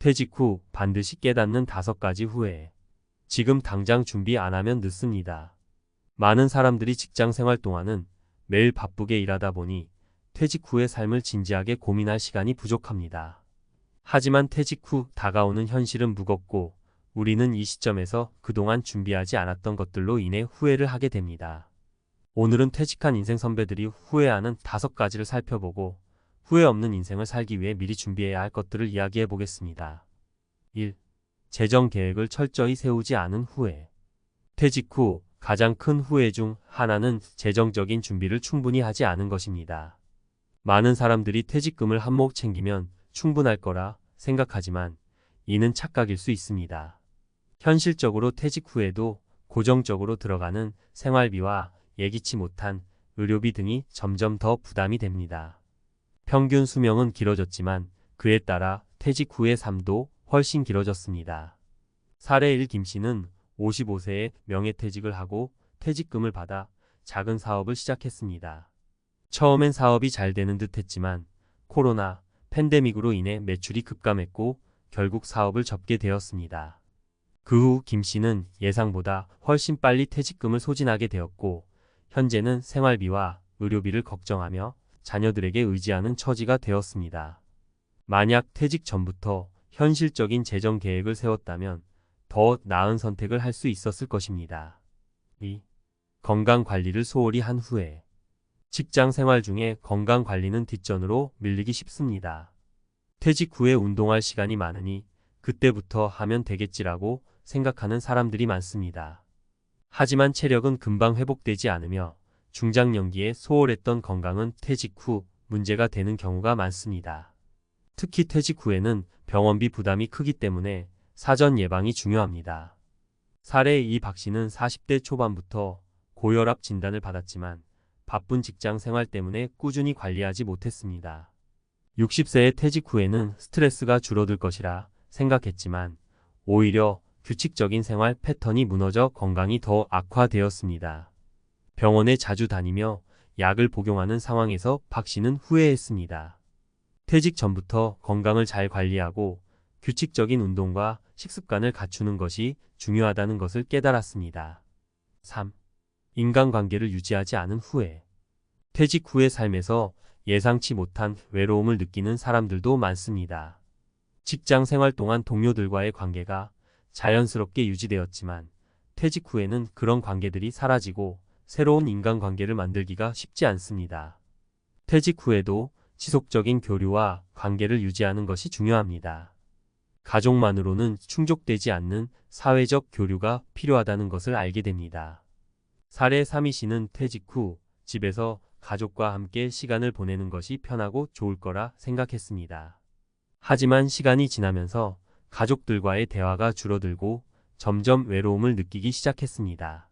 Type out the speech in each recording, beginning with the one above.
퇴직 후 반드시 깨닫는 5가지 후회. 지금 당장 준비 안 하면 늦습니다. 많은 사람들이 직장 생활 동안은 매일 바쁘게 일하다 보니 퇴직 후의 삶을 진지하게 고민할 시간이 부족합니다. 하지만 퇴직 후 다가오는 현실은 무겁고 우리는 이 시점에서 그동안 준비하지 않았던 것들로 인해 후회를 하게 됩니다. 오늘은 퇴직한 인생 선배들이 후회하는 5가지를 살펴보고 후회 없는 인생을 살기 위해 미리 준비해야 할 것들을 이야기해 보겠습니다. 1. 재정 계획을 철저히 세우지 않은 후회. 퇴직 후 가장 큰 후회 중 하나는 재정적인 준비를 충분히 하지 않은 것입니다. 많은 사람들이 퇴직금을 한몫 챙기면 충분할 거라 생각하지만 이는 착각일 수 있습니다. 현실적으로 퇴직 후에도 고정적으로 들어가는 생활비와 예기치 못한 의료비 등이 점점 더 부담이 됩니다. 평균 수명은 길어졌지만 그에 따라 퇴직 후의 삶도 훨씬 길어졌습니다. 사례 1. 김씨는 55세에 명예퇴직을 하고 퇴직금을 받아 작은 사업을 시작했습니다. 처음엔 사업이 잘 되는 듯 했지만 코로나, 팬데믹으로 인해 매출이 급감했고 결국 사업을 접게 되었습니다. 그 후 김씨는 예상보다 훨씬 빨리 퇴직금을 소진하게 되었고 현재는 생활비와 의료비를 걱정하며 자녀들에게 의지하는 처지가 되었습니다. 만약 퇴직 전부터 현실적인 재정 계획을 세웠다면 더 나은 선택을 할 수 있었을 것입니다. 2. 건강 관리를 소홀히 한 후에. 직장 생활 중에 건강 관리는 뒷전으로 밀리기 쉽습니다. 퇴직 후에 운동할 시간이 많으니 그때부터 하면 되겠지라고 생각하는 사람들이 많습니다. 하지만 체력은 금방 회복되지 않으며 중장년기에 소홀했던 건강은 퇴직 후 문제가 되는 경우가 많습니다. 특히 퇴직 후에는 병원비 부담이 크기 때문에 사전 예방이 중요합니다. 사례 2. 박씨는 40대 초반부터 고혈압 진단을 받았지만 바쁜 직장 생활 때문에 꾸준히 관리하지 못했습니다. 60세의 퇴직 후에는 스트레스가 줄어들 것이라 생각했지만 오히려 규칙적인 생활 패턴이 무너져 건강이 더 악화되었습니다. 병원에 자주 다니며 약을 복용하는 상황에서 박씨는 후회했습니다. 퇴직 전부터 건강을 잘 관리하고 규칙적인 운동과 식습관을 갖추는 것이 중요하다는 것을 깨달았습니다. 3. 인간관계를 유지하지 않은 후회. 퇴직 후의 삶에서 예상치 못한 외로움을 느끼는 사람들도 많습니다. 직장 생활 동안 동료들과의 관계가 자연스럽게 유지되었지만 퇴직 후에는 그런 관계들이 사라지고 새로운 인간관계를 만들기가 쉽지 않습니다. 퇴직 후에도 지속적인 교류와 관계를 유지하는 것이 중요합니다. 가족만으로는 충족되지 않는 사회적 교류가 필요하다는 것을 알게 됩니다. 사례 3. 씨는 퇴직 후 집에서 가족과 함께 시간을 보내는 것이 편하고 좋을 거라 생각했습니다. 하지만 시간이 지나면서 가족들과의 대화가 줄어들고 점점 외로움을 느끼기 시작했습니다.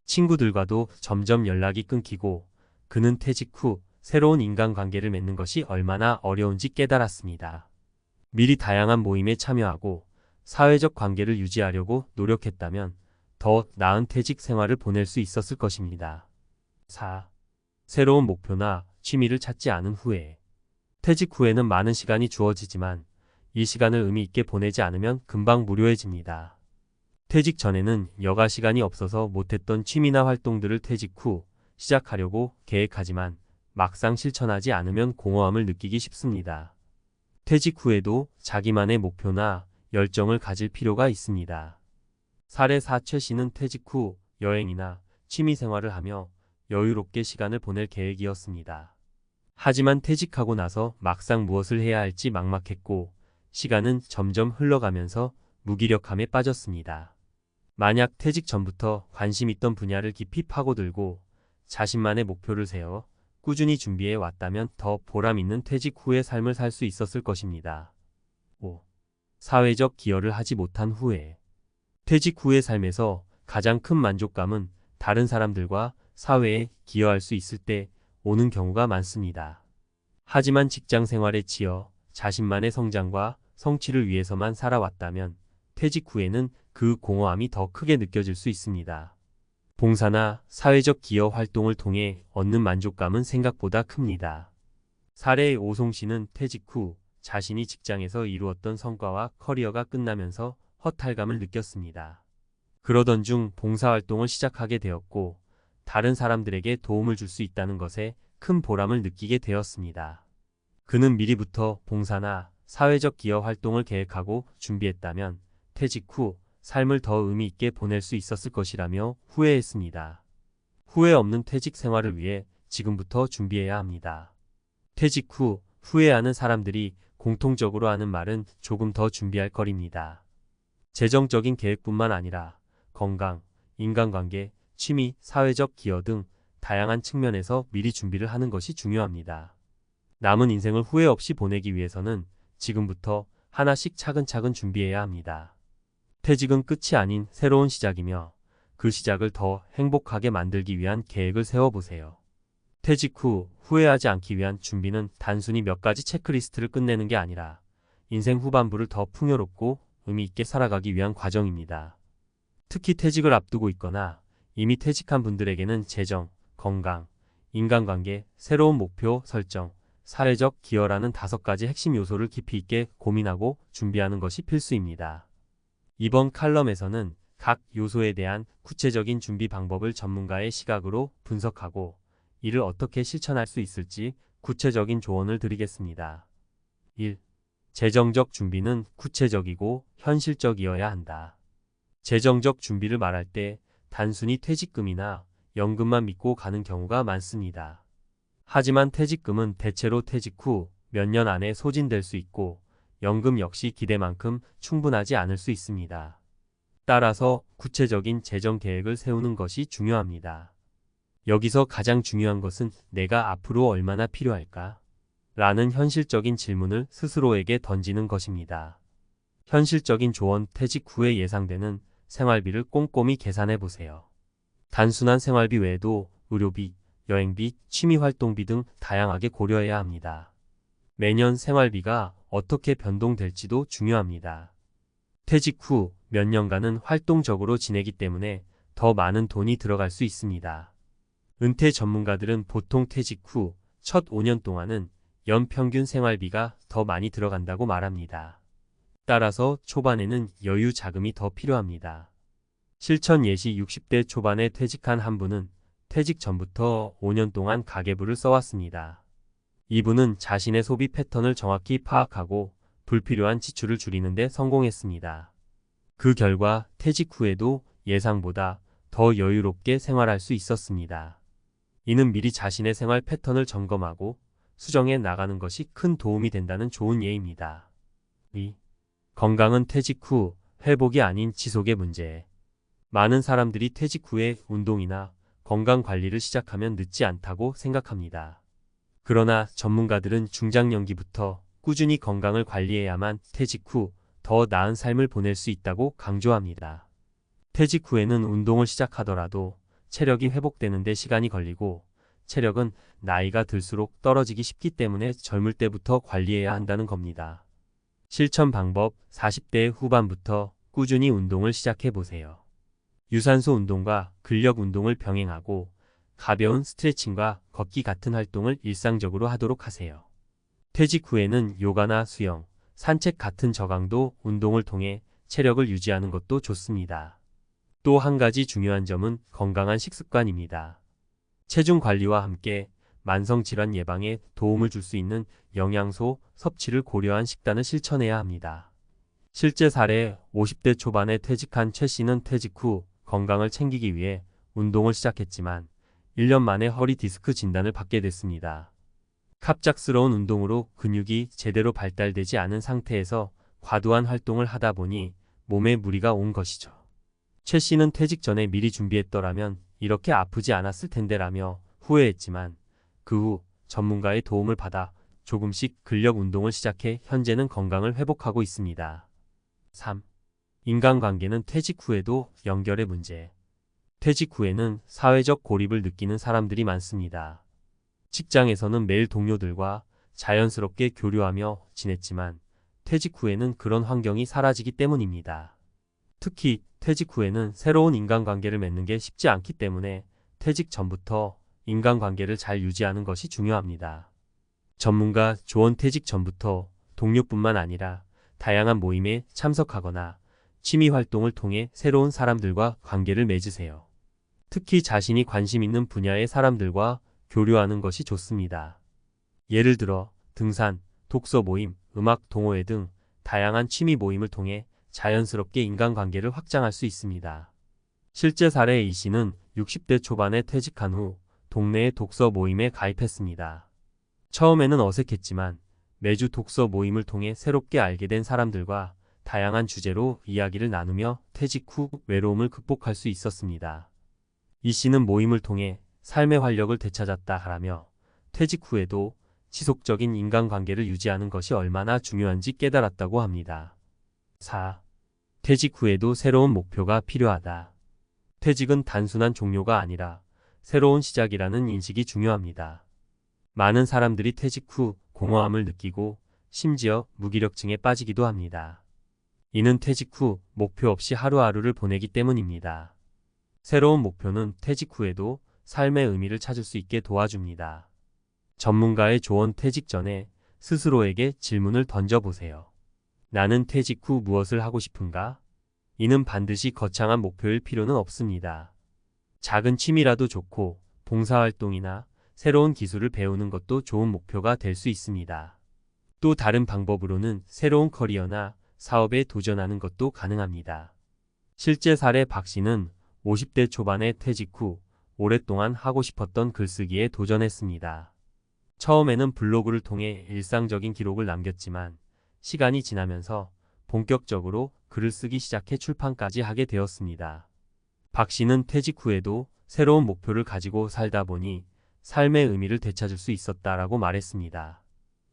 친구들과도 점점 연락이 끊기고 그는 퇴직 후 새로운 인간관계를 맺는 것이 얼마나 어려운지 깨달았습니다. 미리 다양한 모임에 참여하고 사회적 관계를 유지하려고 노력했다면 더 나은 퇴직 생활을 보낼 수 있었을 것입니다. 4. 새로운 목표나 취미를 찾지 않은 후에. 퇴직 후에는 많은 시간이 주어지지만 이 시간을 의미 있게 보내지 않으면 금방 무료해집니다. 퇴직 전에는 여가 시간이 없어서 못했던 취미나 활동들을 퇴직 후 시작하려고 계획하지만 막상 실천하지 않으면 공허함을 느끼기 쉽습니다. 퇴직 후에도 자기만의 목표나 열정을 가질 필요가 있습니다. 사례 4. 최 씨는 퇴직 후 여행이나 취미 생활을 하며 여유롭게 시간을 보낼 계획이었습니다. 하지만 퇴직하고 나서 막상 무엇을 해야 할지 막막했고 시간은 점점 흘러가면서 무기력함에 빠졌습니다. 만약 퇴직 전부터 관심 있던 분야를 깊이 파고들고 자신만의 목표를 세워 꾸준히 준비해 왔다면 더 보람 있는 퇴직 후의 삶을 살 수 있었을 것입니다. 5. 사회적 기여를 하지 못한 후에. 퇴직 후의 삶에서 가장 큰 만족감은 다른 사람들과 사회에 기여할 수 있을 때 오는 경우가 많습니다. 하지만 직장 생활에 치여 자신만의 성장과 성취를 위해서만 살아왔다면 퇴직 후에는 그 공허함이 더 크게 느껴질 수 있습니다. 봉사나 사회적 기여 활동을 통해 얻는 만족감은 생각보다 큽니다. 사례의 오송 씨는 퇴직 후 자신이 직장에서 이루었던 성과와 커리어가 끝나면서 허탈감을 느꼈습니다. 그러던 중 봉사활동을 시작하게 되었고 다른 사람들에게 도움을 줄 수 있다는 것에 큰 보람을 느끼게 되었습니다. 그는 미리부터 봉사나 사회적 기여 활동을 계획하고 준비했다면 퇴직 후 삶을 더 의미 있게 보낼 수 있었을 것이라며 후회했습니다. 후회 없는 퇴직 생활을 위해 지금부터 준비해야 합니다. 퇴직 후 후회하는 사람들이 공통적으로 하는 말은 조금 더 준비할 거리입니다. 재정적인 계획뿐만 아니라 건강, 인간관계, 취미, 사회적 기여 등 다양한 측면에서 미리 준비를 하는 것이 중요합니다. 남은 인생을 후회 없이 보내기 위해서는 지금부터 하나씩 차근차근 준비해야 합니다. 퇴직은 끝이 아닌 새로운 시작이며 그 시작을 더 행복하게 만들기 위한 계획을 세워보세요. 퇴직 후 후회하지 않기 위한 준비는 단순히 몇 가지 체크리스트를 끝내는 게 아니라 인생 후반부를 더 풍요롭고 의미 있게 살아가기 위한 과정입니다. 특히 퇴직을 앞두고 있거나 이미 퇴직한 분들에게는 재정, 건강, 인간관계, 새로운 목표 설정, 사회적 기여라는 5가지 핵심 요소를 깊이 있게 고민하고 준비하는 것이 필수입니다. 이번 칼럼에서는 각 요소에 대한 구체적인 준비 방법을 전문가의 시각으로 분석하고 이를 어떻게 실천할 수 있을지 구체적인 조언을 드리겠습니다. 1. 재정적 준비는 구체적이고 현실적이어야 한다. 재정적 준비를 말할 때 단순히 퇴직금이나 연금만 믿고 가는 경우가 많습니다. 하지만 퇴직금은 대체로 퇴직 후 몇 년 안에 소진될 수 있고 연금 역시 기대만큼 충분하지 않을 수 있습니다. 따라서 구체적인 재정 계획을 세우는 것이 중요합니다. 여기서 가장 중요한 것은 내가 앞으로 얼마나 필요할까? 라는 현실적인 질문을 스스로에게 던지는 것입니다. 현실적인 조언 퇴직 후에 예상되는 생활비를 꼼꼼히 계산해 보세요. 단순한 생활비 외에도 의료비, 여행비, 취미활동비 등 다양하게 고려해야 합니다. 매년 생활비가 어떻게 변동될지도 중요합니다. 퇴직 후 몇 년간은 활동적으로 지내기 때문에 더 많은 돈이 들어갈 수 있습니다. 은퇴 전문가들은 보통 퇴직 후 첫 5년 동안은 연평균 생활비가 더 많이 들어간다고 말합니다. 따라서 초반에는 여유 자금이 더 필요합니다. 실천 예시 60대 초반에 퇴직한 한 분은 퇴직 전부터 5년 동안 가계부를 써왔습니다. 이분은 자신의 소비 패턴을 정확히 파악하고 불필요한 지출을 줄이는 데 성공했습니다. 그 결과 퇴직 후에도 예상보다 더 여유롭게 생활할 수 있었습니다. 이는 미리 자신의 생활 패턴을 점검하고 수정해 나가는 것이 큰 도움이 된다는 좋은 예입니다. 2. 건강은 퇴직 후 회복이 아닌 지속의 문제. 많은 사람들이 퇴직 후에 운동이나 건강 관리를 시작하면 늦지 않다고 생각합니다. 그러나 전문가들은 중장년기부터 꾸준히 건강을 관리해야만 퇴직 후 더 나은 삶을 보낼 수 있다고 강조합니다. 퇴직 후에는 운동을 시작하더라도 체력이 회복되는 데 시간이 걸리고 체력은 나이가 들수록 떨어지기 쉽기 때문에 젊을 때부터 관리해야 한다는 겁니다. 실천 방법 40대 후반부터 꾸준히 운동을 시작해 보세요. 유산소 운동과 근력 운동을 병행하고 가벼운 스트레칭과 걷기 같은 활동을 일상적으로 하도록 하세요. 퇴직 후에는 요가나 수영, 산책 같은 저강도 운동을 통해 체력을 유지하는 것도 좋습니다. 또 한 가지 중요한 점은 건강한 식습관입니다. 체중 관리와 함께 만성질환 예방에 도움을 줄 수 있는 영양소 섭취를 고려한 식단을 실천해야 합니다. 실제 사례 50대 초반에 퇴직한 최 씨는 퇴직 후 건강을 챙기기 위해 운동을 시작했지만 1년 만에 허리 디스크 진단을 받게 됐습니다. 갑작스러운 운동으로 근육이 제대로 발달되지 않은 상태에서 과도한 활동을 하다 보니 몸에 무리가 온 것이죠. 최 씨는 퇴직 전에 미리 준비했더라면 이렇게 아프지 않았을 텐데라며 후회했지만 그 후 전문가의 도움을 받아 조금씩 근력 운동을 시작해 현재는 건강을 회복하고 있습니다. 3. 인간관계는 퇴직 후에도 연결의 문제. 퇴직 후에는 사회적 고립을 느끼는 사람들이 많습니다. 직장에서는 매일 동료들과 자연스럽게 교류하며 지냈지만 퇴직 후에는 그런 환경이 사라지기 때문입니다. 특히 퇴직 후에는 새로운 인간관계를 맺는 게 쉽지 않기 때문에 퇴직 전부터 인간관계를 잘 유지하는 것이 중요합니다. 전문가 조언 퇴직 전부터 동료뿐만 아니라 다양한 모임에 참석하거나 취미 활동을 통해 새로운 사람들과 관계를 맺으세요. 특히 자신이 관심 있는 분야의 사람들과 교류하는 것이 좋습니다. 예를 들어 등산, 독서 모임, 음악 동호회 등 다양한 취미 모임을 통해 자연스럽게 인간관계를 확장할 수 있습니다. 실제 사례의 이 씨는 60대 초반에 퇴직한 후 동네의 독서 모임에 가입했습니다. 처음에는 어색했지만 매주 독서 모임을 통해 새롭게 알게 된 사람들과 다양한 주제로 이야기를 나누며 퇴직 후 외로움을 극복할 수 있었습니다. 이 씨는 모임을 통해 삶의 활력을 되찾았다 하라며 퇴직 후에도 지속적인 인간관계를 유지하는 것이 얼마나 중요한지 깨달았다고 합니다. 4. 퇴직 후에도 새로운 목표가 필요하다. 퇴직은 단순한 종료가 아니라 새로운 시작이라는 인식이 중요합니다. 많은 사람들이 퇴직 후 공허함을 느끼고 심지어 무기력증에 빠지기도 합니다. 이는 퇴직 후 목표 없이 하루하루를 보내기 때문입니다. 새로운 목표는 퇴직 후에도 삶의 의미를 찾을 수 있게 도와줍니다. 전문가의 조언. 퇴직 전에 스스로에게 질문을 던져보세요. 나는 퇴직 후 무엇을 하고 싶은가? 이는 반드시 거창한 목표일 필요는 없습니다. 작은 취미라도 좋고 봉사활동이나 새로운 기술을 배우는 것도 좋은 목표가 될 수 있습니다. 또 다른 방법으로는 새로운 커리어나 사업에 도전하는 것도 가능합니다. 실제 사례. 박 씨는 50대 초반에 퇴직 후 오랫동안 하고 싶었던 글쓰기에 도전했습니다. 처음에는 블로그를 통해 일상적인 기록을 남겼지만 시간이 지나면서 본격적으로 글을 쓰기 시작해 출판까지 하게 되었습니다. 박 씨는 퇴직 후에도 새로운 목표를 가지고 살다 보니 삶의 의미를 되찾을 수 있었다라고 말했습니다.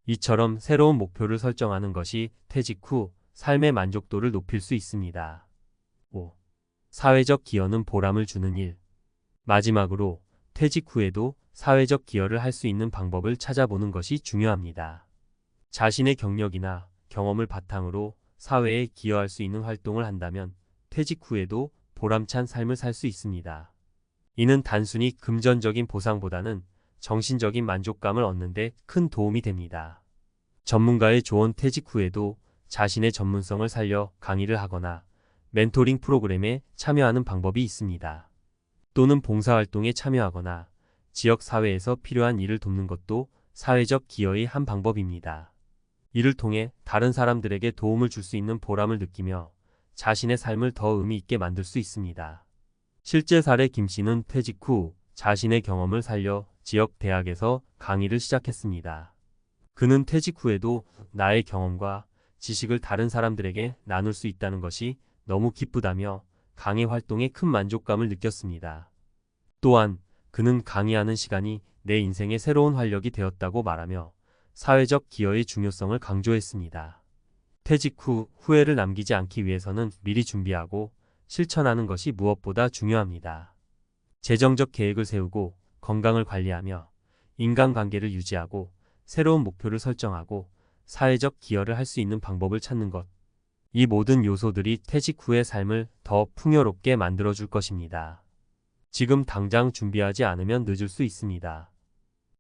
이처럼 새로운 목표를 설정하는 것이 퇴직 후 삶의 만족도를 높일 수 있습니다. 5. 사회적 기여는 보람을 주는 일. 마지막으로 퇴직 후에도 사회적 기여를 할 수 있는 방법을 찾아보는 것이 중요합니다. 자신의 경력이나 경험을 바탕으로 사회에 기여할 수 있는 활동을 한다면 퇴직 후에도 보람찬 삶을 살 수 있습니다. 이는 단순히 금전적인 보상보다는 정신적인 만족감을 얻는 데 큰 도움이 됩니다. 전문가의 조언. 퇴직 후에도 자신의 전문성을 살려 강의를 하거나 멘토링 프로그램에 참여하는 방법이 있습니다. 또는 봉사활동에 참여하거나 지역 사회에서 필요한 일을 돕는 것도 사회적 기여의 한 방법입니다. 이를 통해 다른 사람들에게 도움을 줄 수 있는 보람을 느끼며 자신의 삶을 더 의미 있게 만들 수 있습니다. 실제 사례. 김 씨는 퇴직 후 자신의 경험을 살려 지역 대학에서 강의를 시작했습니다. 그는 퇴직 후에도 나의 경험과 지식을 다른 사람들에게 나눌 수 있다는 것이 너무 기쁘다며 강의 활동에 큰 만족감을 느꼈습니다. 또한 그는 강의하는 시간이 내 인생의 새로운 활력이 되었다고 말하며 사회적 기여의 중요성을 강조했습니다. 퇴직 후 후회를 남기지 않기 위해서는 미리 준비하고 실천하는 것이 무엇보다 중요합니다. 재정적 계획을 세우고 건강을 관리하며 인간관계를 유지하고 새로운 목표를 설정하고 사회적 기여를 할 수 있는 방법을 찾는 것. 이 모든 요소들이 퇴직 후의 삶을 더 풍요롭게 만들어줄 것입니다. 지금 당장 준비하지 않으면 늦을 수 있습니다.